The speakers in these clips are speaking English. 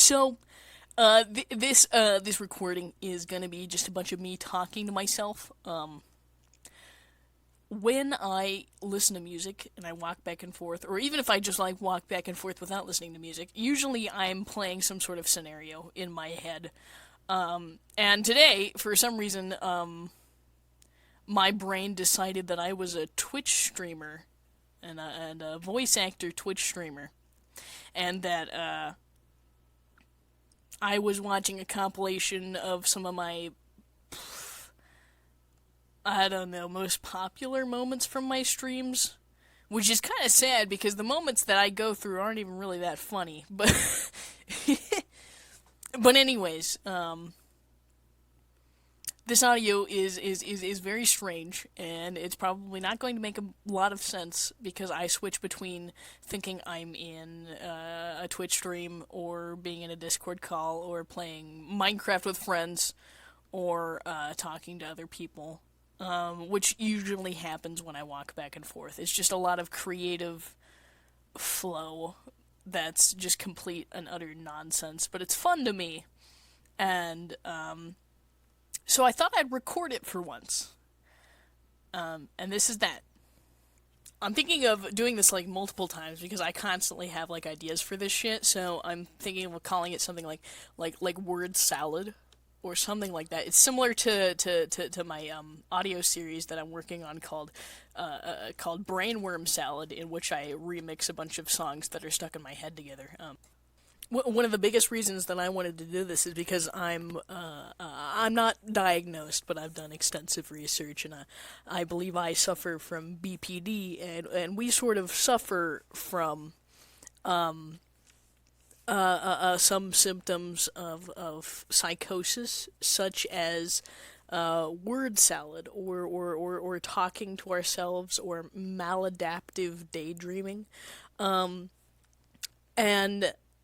So, this recording is gonna be just a bunch of me talking to myself. When I listen to music and I walk back and forth, or even if I just like walk back and forth without listening to music, usually I'm playing some sort of scenario in my head. And today, for some reason, my brain decided that I was a Twitch streamer and a voice actor Twitch streamer, and that I was watching a compilation of some of my, I don't know, most popular moments from my streams. Which is kind of sad because the moments that I go through aren't even really that funny. But, but anyways, this audio is very strange, and it's probably not going to make a lot of sense because I switch between thinking I'm in a Twitch stream, or being in a Discord call, or playing Minecraft with friends, or talking to other people, which usually happens when I walk back and forth. It's just a lot of creative flow that's just complete and utter nonsense, but it's fun to me, and so I thought I'd record it for once. And this is that. I'm thinking of doing this like multiple times because I constantly have like ideas for this shit. So I'm thinking of calling it something like word salad or something like that. It's similar to my audio series that I'm working on called Brainworm Salad, in which I remix a bunch of songs that are stuck in my head together. One of the biggest reasons that I wanted to do this is because I'm not diagnosed, but I've done extensive research, and I believe I suffer from BPD, and we sort of suffer from some symptoms of psychosis, such as word salad, or talking to ourselves, or maladaptive daydreaming. And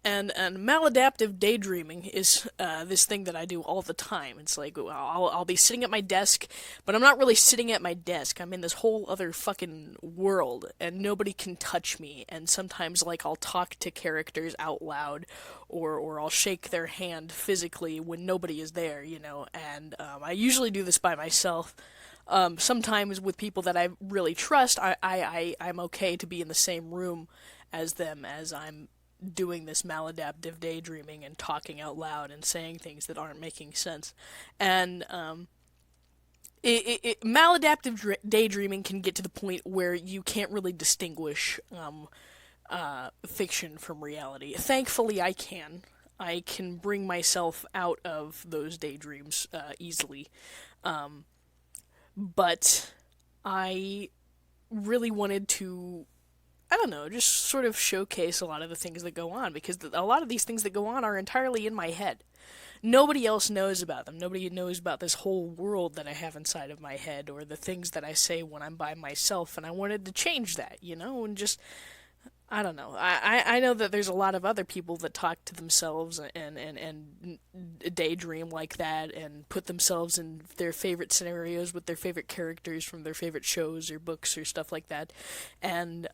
and maladaptive daydreaming is this thing that I do all the time. It's like I'll be sitting at my desk, but I'm not really sitting at my desk. I'm in this whole other fucking world, and nobody can touch me. And sometimes, like, I'll talk to characters out loud, or I'll shake their hand physically when nobody is there, you know. And I usually do this by myself. Sometimes with people that I really trust, I'm okay to be in the same room as them as I'm doing this maladaptive daydreaming and talking out loud and saying things that aren't making sense. And maladaptive daydreaming can get to the point where you can't really distinguish fiction from reality. Thankfully, I can. I can bring myself out of those daydreams easily. But I really wanted to, I don't know, just sort of showcase a lot of the things that go on, because a lot of these things that go on are entirely in my head. Nobody else knows about them. Nobody knows about this whole world that I have inside of my head, or the things that I say when I'm by myself, and I wanted to change that, you know, and just, I don't know. I know that there's a lot of other people that talk to themselves and daydream like that, and put themselves in their favorite scenarios with their favorite characters from their favorite shows or books or stuff like that. And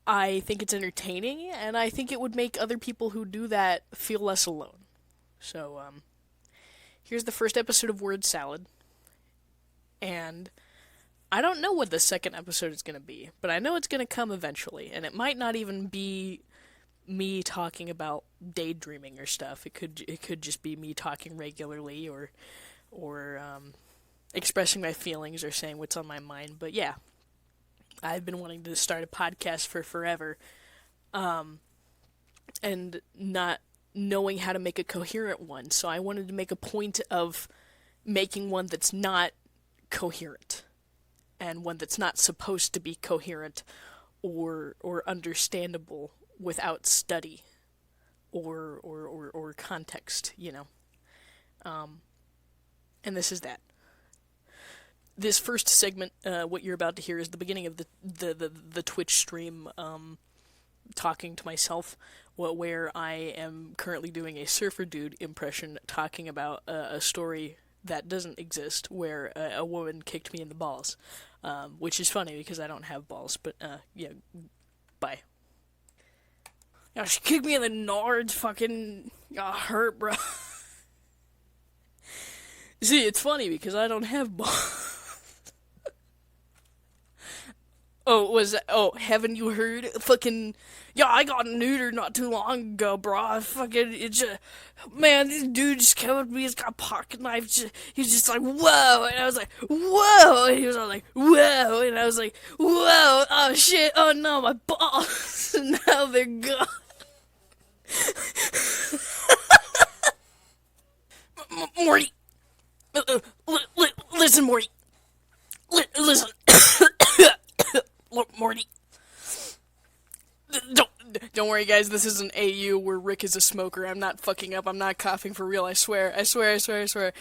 I think it's entertaining, and I think it would make other people who do that feel less alone. So here's the first episode of Word Salad, and I don't know what the second episode is going to be, but I know it's going to come eventually, and it might not even be me talking about daydreaming or stuff. It could just be me talking regularly, or expressing my feelings, or saying what's on my mind. But yeah, I've been wanting to start a podcast for forever, and not knowing how to make a coherent one. So I wanted to make a point of making one that's not coherent, and one that's not supposed to be coherent or understandable without study or context, you know. And this is that. This first segment, what you're about to hear, is the beginning of the Twitch stream, talking to myself, where I am currently doing a surfer dude impression, talking about a story that doesn't exist, where a woman kicked me in the balls, which is funny because I don't have balls. But yeah, bye. Yeah, she kicked me in the nards, fucking got hurt, bro. See, it's funny because I don't have balls. Oh, haven't you heard? Fucking, yeah, I got neutered not too long ago, bro. It's just, man, this dude just came up to me, he's got a pocket knife, he's just like, whoa, and I was like, whoa, and he was all like, whoa, and I was like, whoa, oh shit, oh no, my balls, and now they're gone. Morty, listen, Morty, listen. Look, Morty. Don't worry, guys. This isn't AU where Rick is a smoker. I'm not fucking up. I'm not coughing for real. I swear. I swear. I swear. I swear.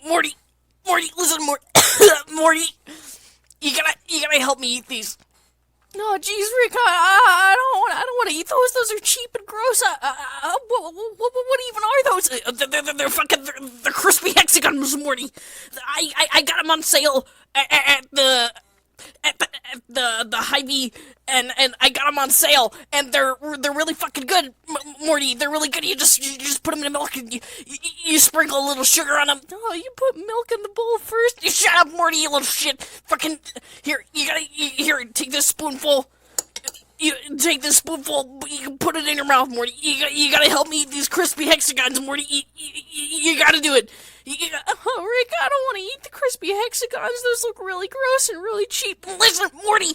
Morty. Morty. Listen, Morty. Morty. You gotta help me eat these. No, jeez, Rick. I don't want to eat those. Those are cheap and gross. What even are those? They're fucking. They're crispy hexagons, Morty. I got them on sale at the at the Hy-Vee, and I got them on sale, and they're really fucking good, Morty. They're really good. You just put them in milk, and you sprinkle a little sugar on them. Oh, you put milk in the bowl first. You shut up, Morty, you little shit. Fucking here, here. Take this spoonful. You take this spoonful, you can put it in your mouth, Morty. You gotta help me eat these crispy hexagons, Morty. You gotta do it. Oh, Rick, I don't want to eat the crispy hexagons. Those look really gross and really cheap. Listen, Morty.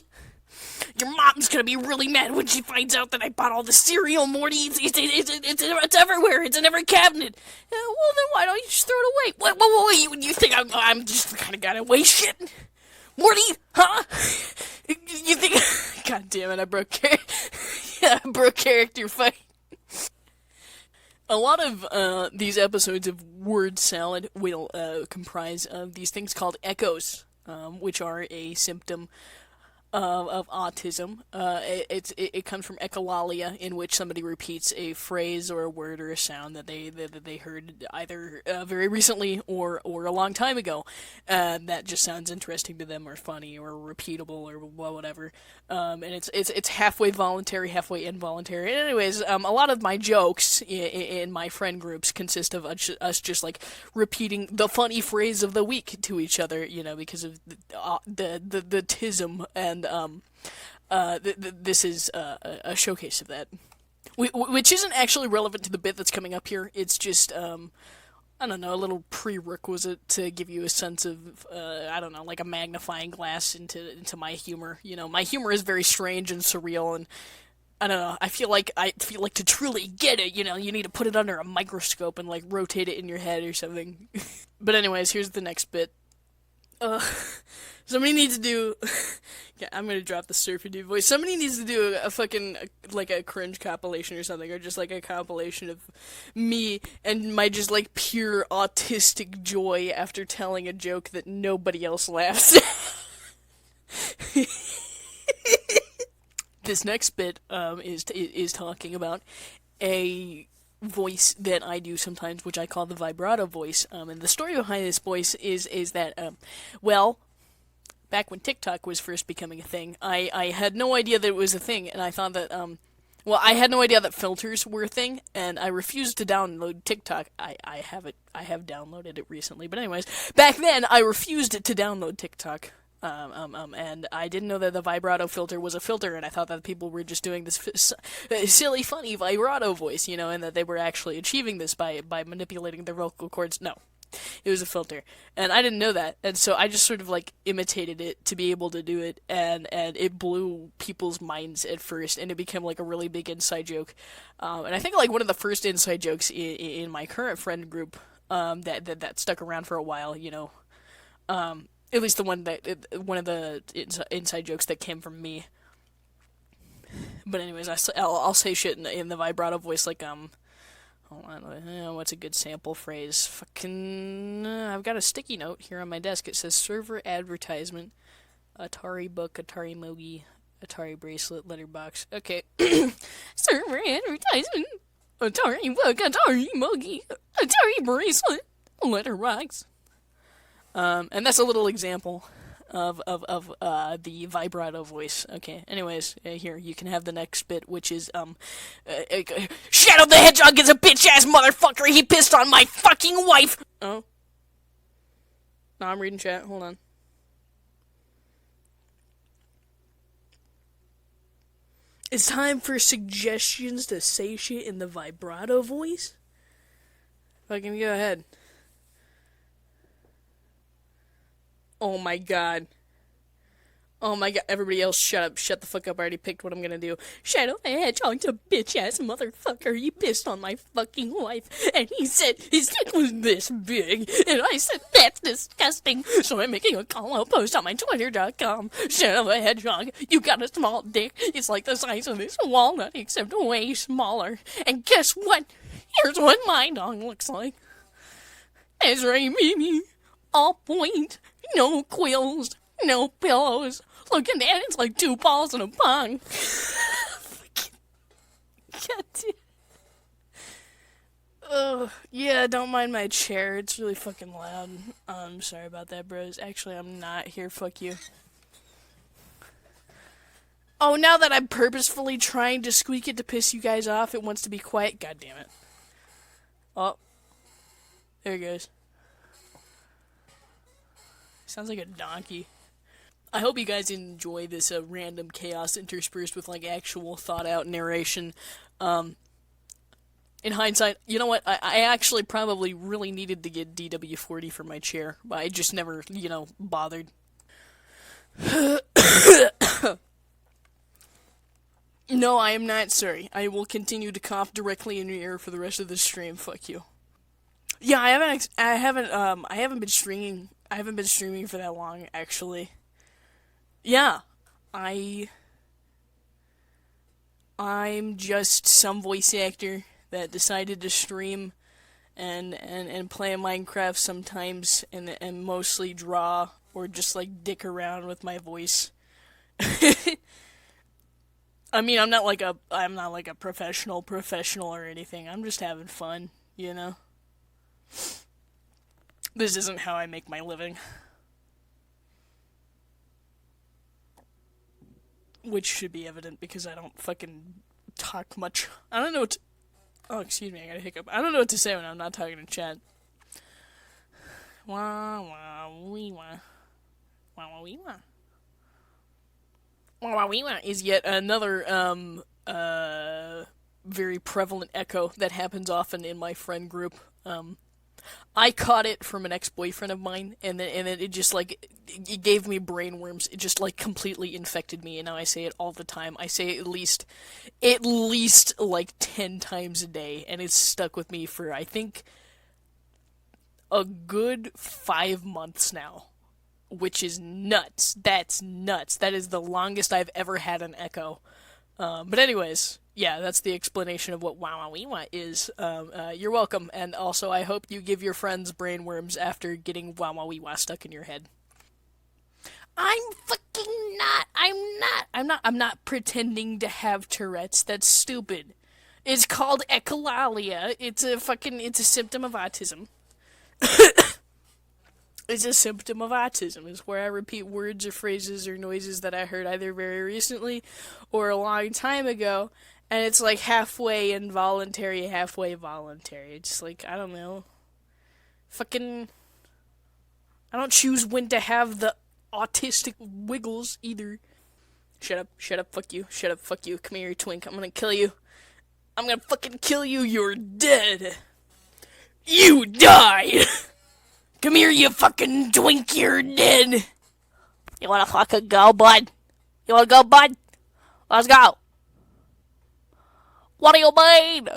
Your mom's gonna be really mad when she finds out that I bought all the cereal, Morty. It's everywhere. It's in every cabinet. Well, then why don't you just throw it away? What, you think I'm just the kind of guy to waste shit? Morty, huh? You think? God damn it! I broke character fight. A lot of these episodes of Word Salad will comprise of these things called echoes, which are a symptom of autism. It comes from echolalia, in which somebody repeats a phrase or a word or a sound that they heard either very recently or a long time ago. That just sounds interesting to them or funny or repeatable or whatever. And it's halfway voluntary, halfway involuntary. And anyways, a lot of my jokes in my friend groups consist of us just like repeating the funny phrase of the week to each other, because of the tism, and this is a showcase of that, which isn't actually relevant to the bit that's coming up here. It's just I don't know, a little prerequisite to give you a sense of I don't know, like a magnifying glass into my humor. My humor is very strange and surreal, and I don't know. I feel like to truly get it, you need to put it under a microscope and like rotate it in your head or something. But anyways, here's the next bit. Somebody needs to do. Yeah, I'm gonna drop the surfy dude voice. Somebody needs to do a fucking like a cringe compilation or something, or just like a compilation of me and my just like pure autistic joy after telling a joke that nobody else laughs at. This next bit is talking about a voice that I do sometimes, which I call the vibrato voice. And the story behind this voice is that well, back when TikTok was first becoming a thing, I had no idea that it was a thing, and I thought that well, I had no idea that filters were a thing, and I refused to download TikTok. I have downloaded it recently, but anyways, back then I refused to download TikTok. And I didn't know that the vibrato filter was a filter, and I thought that people were just doing this silly, funny vibrato voice, and that they were actually achieving this by manipulating their vocal cords. No, it was a filter, and I didn't know that, and so I just sort of like imitated it to be able to do it, and it blew people's minds at first, and it became like a really big inside joke, and I think like one of the first inside jokes in my current friend group that stuck around for a while, at least the one one of the inside jokes that came from me. But anyways, I'll say shit in the vibrato voice, like hold on, what's a good sample phrase? Fucking, I've got a sticky note here on my desk. It says server advertisement, Atari book, Atari Mogi, Atari bracelet, letterbox. Okay, server advertisement, Atari book, Atari Mogi, Atari bracelet, letterbox. And that's a little example of the vibrato voice. Okay. Anyways, here you can have the next bit, which is Shadow the Hedgehog is a bitch ass motherfucker. He pissed on my fucking wife. Oh. No, I'm reading chat. Hold on. It's time for suggestions to say shit in the vibrato voice. Fucking go ahead. Oh my god. Oh my god, everybody else shut up. Shut the fuck up, I already picked what I'm gonna do. Shadow the Hedgehog's a bitch-ass motherfucker. He pissed on my fucking wife, and he said his dick was this big, and I said, that's disgusting. So I'm making a call-out post on my Twitter.com. Shadow the Hedgehog, you got a small dick. It's like the size of this walnut, except way smaller. And guess what? Here's what my dog looks like. Ezra Mimi. All point. No quills. No pillows. Look at that, it's like 2 balls in a pong. God damn. Yeah, don't mind my chair. It's really fucking loud. I'm sorry about that, bros. Actually, I'm not here. Fuck you. Oh, now that I'm purposefully trying to squeak it to piss you guys off, it wants to be quiet. God damn it. Oh. There it goes. Sounds like a donkey. I hope you guys enjoy this random chaos interspersed with like actual thought out narration. In hindsight, you know what? I actually probably really needed to get DW40 for my chair, but I just never, bothered. No, I am not sorry. I will continue to cough directly in your ear for the rest of the stream. Fuck you. Yeah, I haven't been streaming. I haven't been streaming for that long, actually. Yeah, I'm just some voice actor that decided to stream and play Minecraft sometimes and mostly draw or just like dick around with my voice. I mean, I'm not like a professional or anything. I'm just having fun, This isn't how I make my living. Which should be evident because I don't fucking talk much. I don't know what to... Oh, excuse me, I got a hiccup. I don't know what to say when I'm not talking to chat. WawaWewa. WawaWewa. WawaWewa is yet another, very prevalent echo that happens often in my friend group. I caught it from an ex-boyfriend of mine, and then it just, like, it gave me brainworms. It just, like, completely infected me, and now I say it all the time. I say it at least, like, 10 times a day, and it's stuck with me for, I think, a good 5 months now, which is nuts. That's nuts. That is the longest I've ever had an echo. But anyways... Yeah, that's the explanation of what WawaWewa is. You're welcome, and also I hope you give your friends brainworms after getting WawaWewa stuck in your head. I'm fucking not. I'm not pretending to have Tourette's. That's stupid. It's called echolalia. It's a symptom of autism. It's a symptom of autism. It's where I repeat words or phrases or noises that I heard either very recently or a long time ago. And it's like halfway involuntary, halfway voluntary. It's like, I don't know. Fucking... I don't choose when to have the autistic wiggles either. Shut up, fuck you. Shut up, fuck you. Come here, you twink. I'm gonna kill you. I'm gonna fucking kill you. You're dead. You die! Come here, you fucking twink. You're dead. You wanna fucking go, bud? You wanna go, bud? Let's go. What do you mean?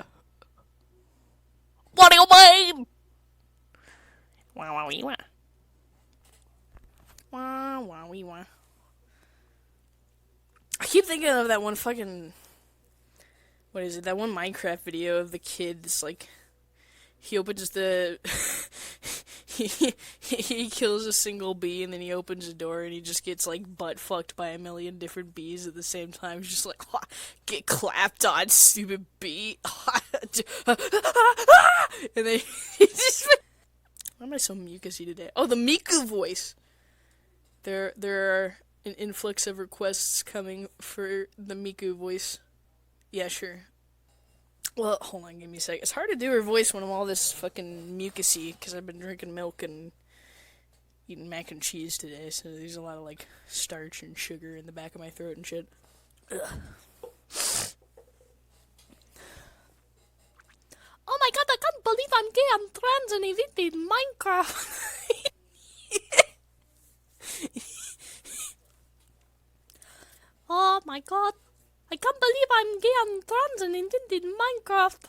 What do you mean? WawaWewa. WawaWewa. I keep thinking of that one fucking... What is it? That one Minecraft video of the kid that's like... He opens the... he kills a single bee and then he opens a door and he just gets like butt fucked by a million different bees at the same time. He's just like, get clapped on, stupid bee. And then he just... Why am I so mucusy today? Oh, the Miku voice. There are an influx of requests coming for the Miku voice. Yeah, sure. Well, hold on, give me a sec. It's hard to do her voice when I'm all this fucking mucusy, because I've been drinking milk and eating mac and cheese today, so there's a lot of, like, starch and sugar in the back of my throat and shit. Ugh. Oh my god, I can't believe I'm gay, I'm trans, and I live in Minecraft. Oh my god, I can't believe I'm gay, I'm trans, and I live in Minecraft.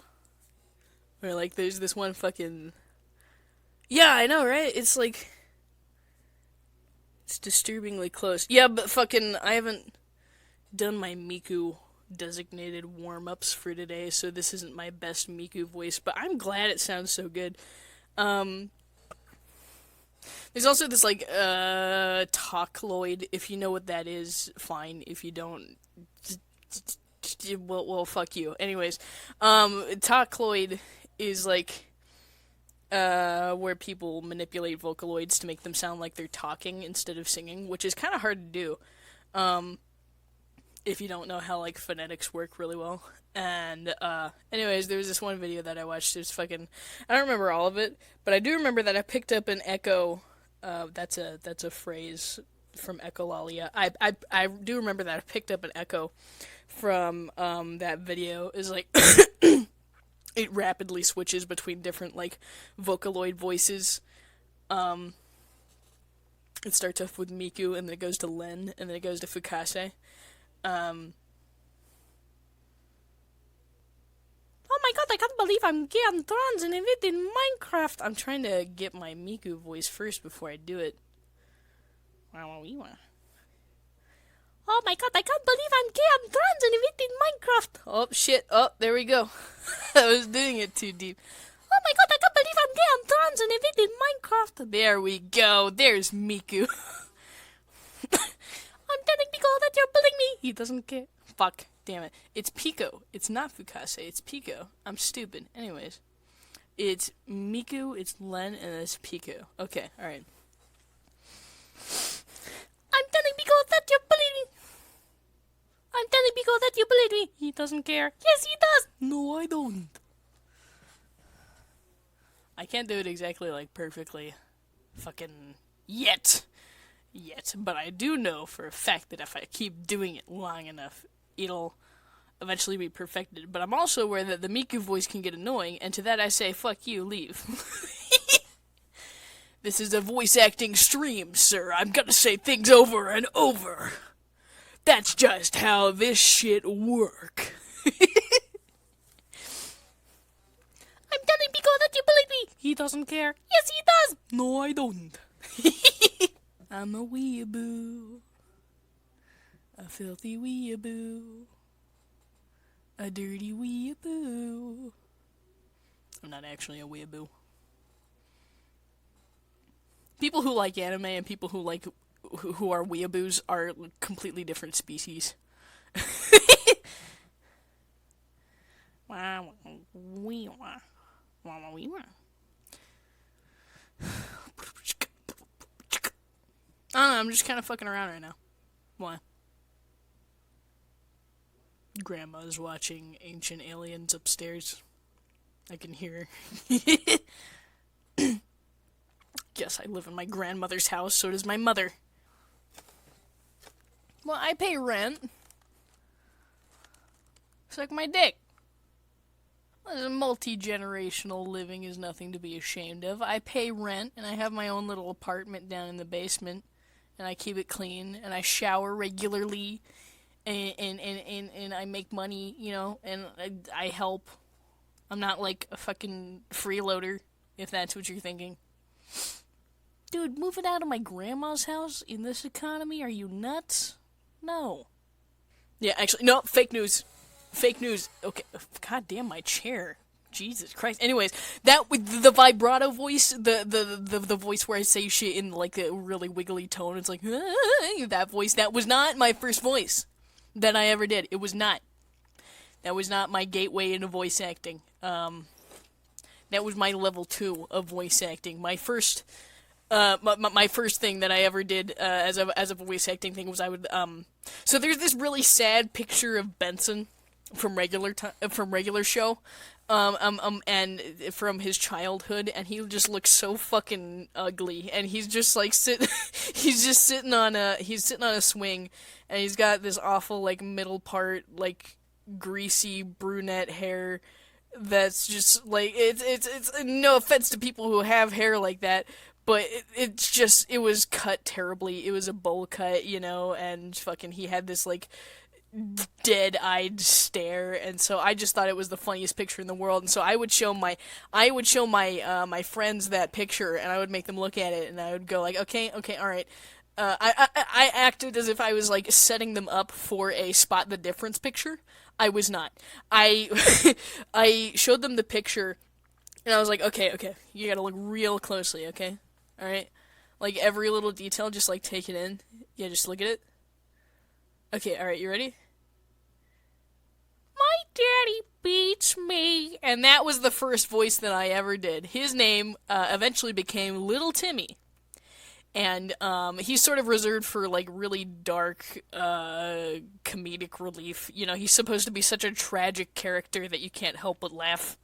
Or like, there's this one fucking... Yeah, I know, right? It's like... It's disturbingly close. Yeah, but fucking, I haven't done my Miku designated warm-ups for today, so this isn't my best Miku voice, but I'm glad it sounds so good. There's also this, like, Talkloid. If you know what that is, fine. If you don't, well, fuck you. Anyways, Talkloid is, like, where people manipulate Vocaloids to make them sound like they're talking instead of singing, which is kind of hard to do, if you don't know how, like, phonetics work really well. And, anyways, there was this one video that I watched. It was fucking... I don't remember all of it, but I do remember that I picked up an echo. That's a phrase from echolalia. I do remember that I picked up an echo from, that video. Is like... It rapidly switches between different, like, Vocaloid voices. It starts off with Miku, and then it goes to Len, and then it goes to Fukase. Oh my god, I can't believe I'm gay, I'm trans, and I live in Minecraft. I'm trying to get my Miku voice first before I do it. WawaWewa. Oh my god, I can't believe I'm gay, I'm trans, and I live in Minecraft. Oh shit, oh, there we go. I was doing it too deep. Oh my god, I can't believe I'm gay, I'm trans, and I live in Minecraft. There we go, there's Miku. I'm telling Pico that you're bullying me. He doesn't care. Fuck. Damn it. It's Pico. It's not Fukase. It's Pico. I'm stupid. Anyways. It's Miku, it's Len, and it's Pico. Okay, alright. I'm telling Pico that you're bullying me. I'm telling Pico that you bullied me. He doesn't care. Yes, he does. No, I don't. I can't do it exactly, like, perfectly. Fucking yet, but I do know for a fact that if I keep doing it long enough, it'll eventually be perfected. But I'm also aware that the Miku voice can get annoying, and to that I say, fuck you, leave. This is a voice acting stream, sir. I'm gonna say things over and over. That's just how this shit work. I'm telling Pico that you bullied me. He doesn't care. Yes, he does. No, I don't. I'm a weeaboo. A filthy weeaboo. A dirty weeaboo. I'm not actually a weeaboo. People who like anime and people who like who are weeaboos are completely different species. WawaWewa. WawaWewa. I don't know, I'm just kind of fucking around right now. Why? Grandma's watching Ancient Aliens upstairs. I can hear her. Guess I live in my grandmother's house, so does my mother. Well, I pay rent. Suck my dick. Multi-generational living is nothing to be ashamed of. I pay rent, and I have my own little apartment down in the basement, and I keep it clean, and I shower regularly, and I make money, you know, and I help. I'm not like a fucking freeloader, if that's what you're thinking. Dude, moving out of my grandma's house in this economy, are you nuts? No. Yeah, actually, no, fake news. Fake news. Okay, god damn my chair. Jesus Christ. Anyways, that with the vibrato voice, the voice where I say shit in like a really wiggly tone, it's like that voice. That was not my first voice that I ever did. It was not. That was not my gateway into voice acting. That was my level 2 of voice acting. My first My first thing that I ever did as a voice acting thing was I would so there's this really sad picture of Benson from regular show, and from his childhood, and he just looks so fucking ugly, and he's just like he's just sitting on a swing, and he's got this awful like middle part like greasy brunette hair that's just like it's no offense to people who have hair like that, but it's just it was cut terribly. It was a bowl cut, and fucking he had this like dead-eyed stare, and so I just thought it was the funniest picture in the world. And so I would show my friends that picture, and I would make them look at it, and I would go like, okay, all right. I acted as if I was like setting them up for a spot the difference picture. I was not. I I showed them the picture, and I was like, okay, you gotta look real closely, okay, all right, like every little detail, just like take it in. Yeah, just look at it. Okay, all right, you ready? My daddy beats me, and that was the first voice that I ever did. His name eventually became Little Timmy. And he's sort of reserved for like really dark comedic relief. He's supposed to be such a tragic character that you can't help but laugh.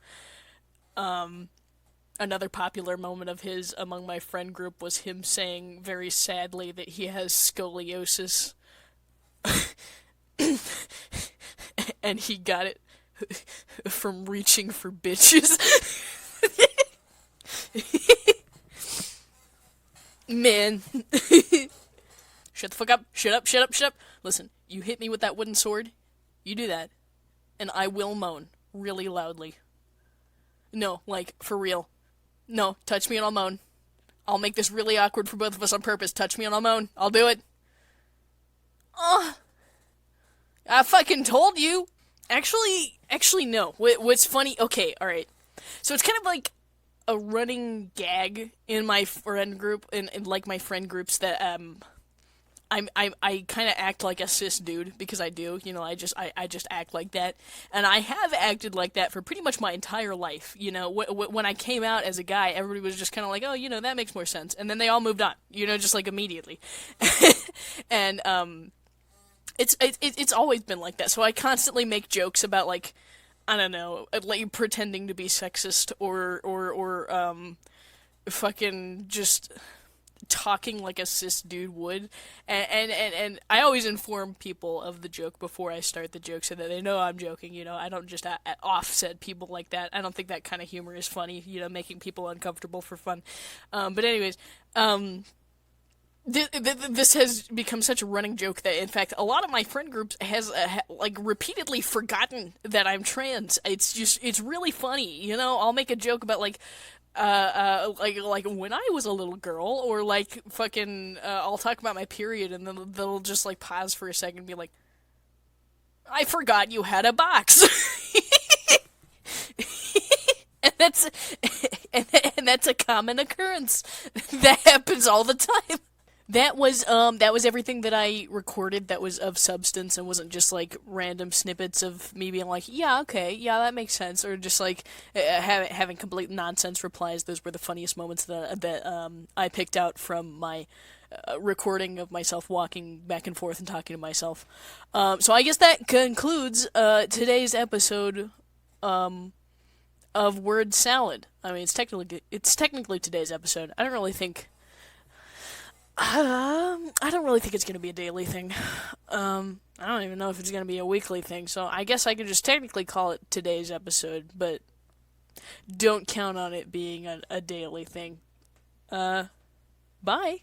Another popular moment of his among my friend group was him saying very sadly that he has scoliosis. And he got it from reaching for bitches. Man. Shut the fuck up. Shut up. Listen, you hit me with that wooden sword. You do that. And I will moan really loudly. No, like, for real. No, touch me and I'll moan. I'll make this really awkward for both of us on purpose. Touch me and I'll moan. I'll do it. Ugh. I fucking told you. Actually, no. What's funny? Okay, all right. So it's kind of like a running gag in my friend group, in like my friend groups, that I kind of act like a cis dude, because I do. I just act like that, and I have acted like that for pretty much my entire life. When I came out as a guy, everybody was just kind of like, oh, that makes more sense, and then they all moved on. Just like immediately, and It's always been like that. So I constantly make jokes about like, I don't know, like pretending to be sexist, or fucking just talking like a cis dude would, and I always inform people of the joke before I start the joke so that they know I'm joking. I don't just offset people like that. I don't think that kind of humor is funny. Making people uncomfortable for fun. But anyways, this has become such a running joke that, in fact, a lot of my friend groups has like repeatedly forgotten that I'm trans. It's really funny. I'll make a joke about like like when I was a little girl, or like fucking I'll talk about my period, and then they'll just like pause for a second and be like, I forgot you had a box. And that's a common occurrence. That happens all the time. That was everything that I recorded that was of substance and wasn't just like random snippets of me being like, yeah, okay, yeah, that makes sense, or just like having complete nonsense replies. Those were the funniest moments that I picked out from my recording of myself walking back and forth and talking to myself. So I guess that concludes today's episode of Word Salad. I mean, it's technically today's episode. I don't really think it's going to be a daily thing. I don't even know if it's going to be a weekly thing, so I guess I could just technically call it today's episode, but don't count on it being a daily thing. Bye.